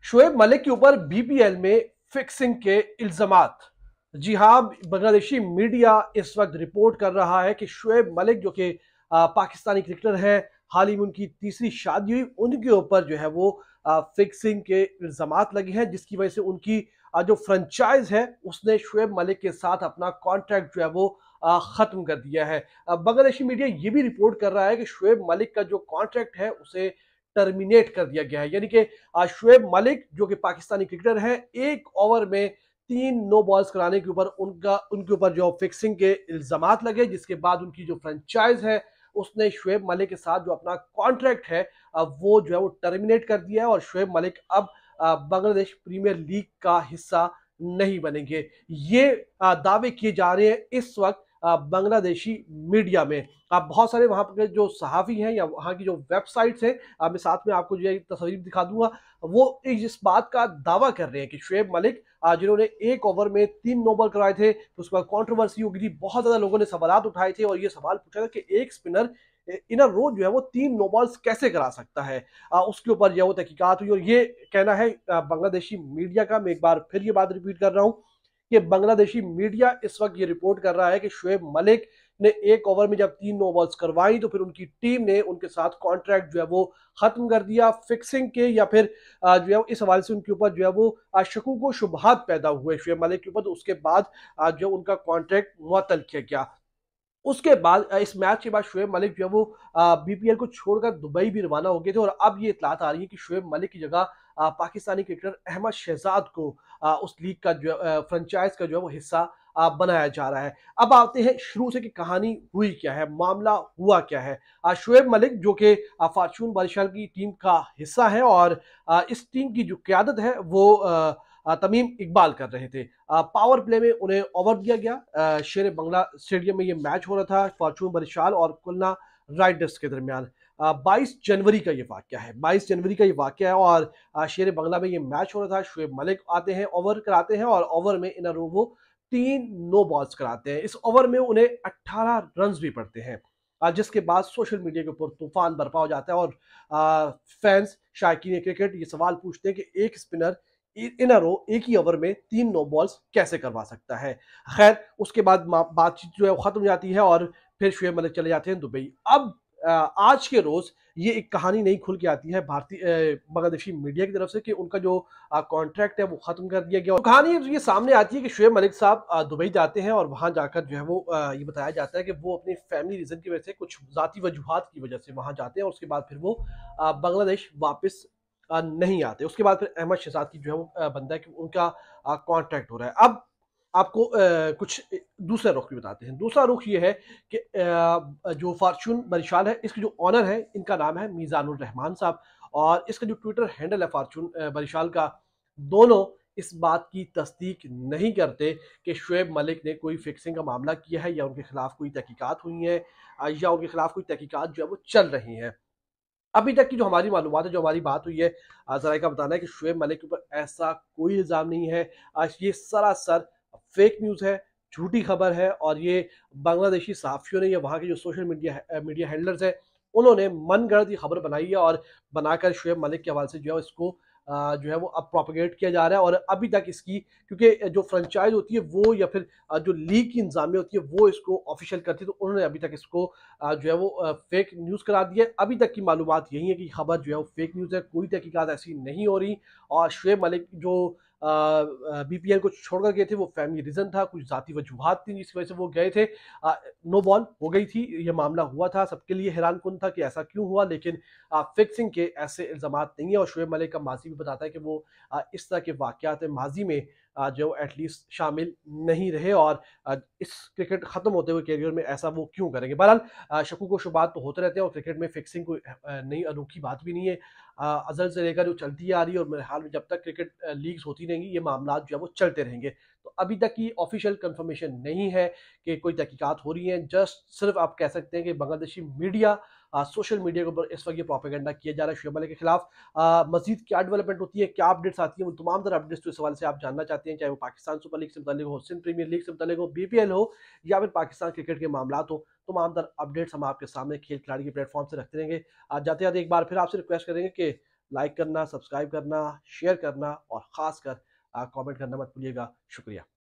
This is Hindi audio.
शोएब मलिक के ऊपर बीपीएल में फिक्सिंग के इल्जामात। जी हाँ, बांग्लादेशी मीडिया इस वक्त रिपोर्ट कर रहा है कि शोएब मलिक जो कि पाकिस्तानी क्रिकेटर हैं, हाल ही में उनकी तीसरी शादी हुई, उनके ऊपर जो है वो फिक्सिंग के इल्जामात लगे हैं, जिसकी वजह से उनकी जो फ्रेंचाइज है उसने शोएब मलिक के साथ अपना कॉन्ट्रैक्ट जो है वो खत्म कर दिया है। बांग्लादेशी मीडिया ये भी रिपोर्ट कर रहा है कि शोएब मलिक का जो कॉन्ट्रैक्ट है उसे टर्मिनेट कर दिया गया है, यानी कि शोएब मलिक जो कि पाकिस्तानी क्रिकेटर हैं, एक ओवर में 3 नो बॉल्स कराने के ऊपर उनके ऊपर जो फिक्सिंग के इल्जामात लगे, जिसके बाद उनकी जो फ्रेंचाइज है उसने शोएब मलिक के साथ जो अपना कॉन्ट्रैक्ट है वो जो है वो टर्मिनेट कर दिया है और शोएब मलिक अब बांग्लादेश प्रीमियर लीग का हिस्सा नहीं बनेंगे। ये दावे किए जा रहे हैं इस वक्त बांग्लादेशी मीडिया में। आप बहुत सारे वहां पर जो सहाफ़ी हैं या वहां की जो वेबसाइट्स हैं, मैं साथ में आपको जो है तस्वीर दिखा दूंगा, वो इस बात का दावा कर रहे हैं कि शोएब मलिक जिन्होंने एक ओवर में 3 नो बॉल करवाए थे, तो उसके बाद कंट्रोवर्सी हो गई थी, बहुत ज्यादा लोगों ने सवाल उठाए थे और ये सवाल पूछा था कि एक स्पिनर इन अ रो जो है वो 3 नो बॉल्स कैसे करा सकता है। उसके ऊपर जो है वो तहकीकात हुई और ये कहना है बांग्लादेशी मीडिया का। मैं एक बार फिर ये बात रिपीट कर रहा हूँ कि बांग्लादेशी मीडिया इस वक्त ये रिपोर्ट कर रहा है कि शोएब मलिक ने एक ओवर में जब 3 नो बॉल्स करवाई तो फिर उनकी टीम ने उनके साथ कॉन्ट्रैक्ट जो है वो खत्म कर दिया फिक्सिंग के, या फिर जो है इस हवाले से उनके ऊपर जो है वो शकूक व शुबहात पैदा हुए शोएब मलिक के ऊपर। तो उसके बाद जो उनका कॉन्ट्रैक्ट मुअत्तल किया गया। उसके बाद इस मैच के बाद शोएब मलिक जो है वो बीपीएल को छोड़कर दुबई भी रवाना हो गए थे और अब ये इतलात आ रही है कि शोएब मलिक की जगह पाकिस्तानी क्रिकेटर अहमद शहजाद को उस लीग का जो फ्रेंचाइज का जो है वो हिस्सा बनाया जा रहा है। अब आते हैं शुरू से कि कहानी हुई क्या है, मामला हुआ क्या है। शोएब मलिक जो कि फॉर्चून बारिशाल की टीम का हिस्सा है और इस टीम की जो क्यादत है वो तमीम इकबाल कर रहे थे। पावर प्ले में उन्हें ओवर दिया गया। शेर बंगला स्टेडियम में ये मैच हो रहा था फॉर्चून बरिशाल और खुलना राइडर्स के दरमियान। 22 जनवरी का ये वाक्य है, 22 जनवरी का ये वाक्य है और शेर बंगला में ये मैच हो रहा था। शोएब मलिक आते हैं, ओवर कराते हैं और ओवर में इन वो 3 नो बॉल्स कराते हैं। इस ओवर में उन्हें 18 रन भी पड़ते हैं, जिसके बाद सोशल मीडिया के ऊपर तूफान बर्पा हो जाता है और फैंस शायकीन क्रिकेट ये सवाल पूछते हैं कि एक स्पिनर इन अ रो एक ही ओवर में 3 नो बॉल्स कैसे करवा सकता है। खैर, उसके बाद बातचीत जो है वो खत्म हो जाती है और फिर शोएब मलिक चले जाते हैं दुबई। अब आज के रोज ये एक कहानी नई खुल के आती है भारतीय बांग्लादेशी मीडिया की तरफ से कि उनका जो कॉन्ट्रैक्ट है वो खत्म कर दिया गया। तो कहानी ये सामने आती है कि शोएब मलिक साहब दुबई जाते हैं और वहां जाकर जो है वो ये बताया जाता है कि वो अपनी फैमिली रीजन की वजह से, कुछ जाती वजूहात की वजह से वहां जाते हैं और उसके बाद फिर वो बांग्लादेश वापस नहीं आते। उसके बाद फिर अहमद शहजाद की जो है वो बनता है कि उनका कॉन्ट्रैक्ट हो रहा है। अब आपको कुछ दूसरा रुख भी बताते हैं। दूसरा रुख ये है कि जो फॉर्चून बरिशाल है इसके जो ऑनर है इनका नाम है मीजानुर रहमान साहब और इसका जो ट्विटर हैंडल है फॉर्चून बरिशाल का, दोनों इस बात की तस्दीक नहीं करते कि शोएब मलिक ने कोई फिक्सिंग का मामला किया है या उनके खिलाफ कोई तहकीकात हुई है या उनके खिलाफ कोई तहकीकात जो है वो चल रही हैं। अभी तक की जो हमारी मालूमात है, जो हमारी बात हुई है, ज़राइका बताना है कि शोएब मलिक के ऊपर ऐसा कोई इल्ज़ाम नहीं है। ये सरासर फेक न्यूज़ है, झूठी खबर है और ये बांग्लादेशी सहाफ़ियों ने या वहाँ के जो सोशल मीडिया हैंडलर्स हैं, उन्होंने मनगढ़ंत ये खबर बनाई है और बनाकर शोएब मलिक के हवाले से जो है इसको जो है वो अब प्रोपेगेट किया जा रहा है। और अभी तक इसकी, क्योंकि जो फ्रेंचाइज़ होती है वो या फिर जो लीग की इंतज़ामिया होती है वो इसको ऑफ़िशियल करती है, तो उन्होंने अभी तक इसको जो है वो फेक न्यूज़ करार दिया है। अभी तक की मालूमात यही है कि खबर जो है वो फेक न्यूज़ है, कोई तहकीकात ऐसी नहीं हो रही और शोएब मलिक जो बीपीएल को छोड़कर गए थे वो फैमिली रीज़न था, कुछ ज़ाती वजूहात थी जिसकी वजह से वो गए थे। नो बॉल हो गई थी, ये मामला हुआ था, सबके लिए हैरानकुन था कि ऐसा क्यों हुआ, लेकिन फिक्सिंग के ऐसे इल्ज़ामात नहीं है और शोएब मलिक का माज़ी भी बताता है कि वो इस तरह के वाक़यात माज़ी में जो एटलीस्ट शामिल नहीं रहे और इस क्रिकेट ख़त्म होते हुए करियर में ऐसा वो क्यों करेंगे। बहरहाल शकूक व शुबहात तो होते रहते हैं और क्रिकेट में फिक्सिंग कोई नई अनोखी बात भी नहीं है। अज़ल से लेकर जो चलती आ रही है और मेरे ख्याल में जब तक क्रिकेट लीग्स होती रहेंगी ये मामलात जो है वो चलते रहेंगे। तो अभी तक की ऑफिशियल कंफर्मेशन नहीं है कि कोई तहकीकात हो रही हैं। जस्ट सिर्फ आप कह सकते हैं कि बांग्लादेशी मीडिया सोशल मीडिया के ऊपर इस वक्त ये प्रोपेगेंडा किया जा रहा है शोएब मलिक के खिलाफ। मजीद क्या डेवलपमेंट होती है, क्या अपडेट्स आती हैं, वो तमाम तरह अपडेट्स तो इस सवाल से आप जानना चाहते हैं, चाहे वो पाकिस्तान सुपर लीग से मुतल्लिक हो, सिंध प्रीमियर लीग से मुतल्लिक हो, बीपीएल हो या फिर पाकिस्तान क्रिकेट के मामला हो, तमाम तरह अपडेट्स हम आपके सामने खेल खिलाड़ी के प्लेटफॉर्म से रखते रहेंगे। आज जाते जाते एक बार फिर आपसे रिक्वेस्ट करेंगे कि लाइक करना, सब्सक्राइब करना, शेयर करना और खासकर कमेंट करना मत भूलिएगा। शुक्रिया।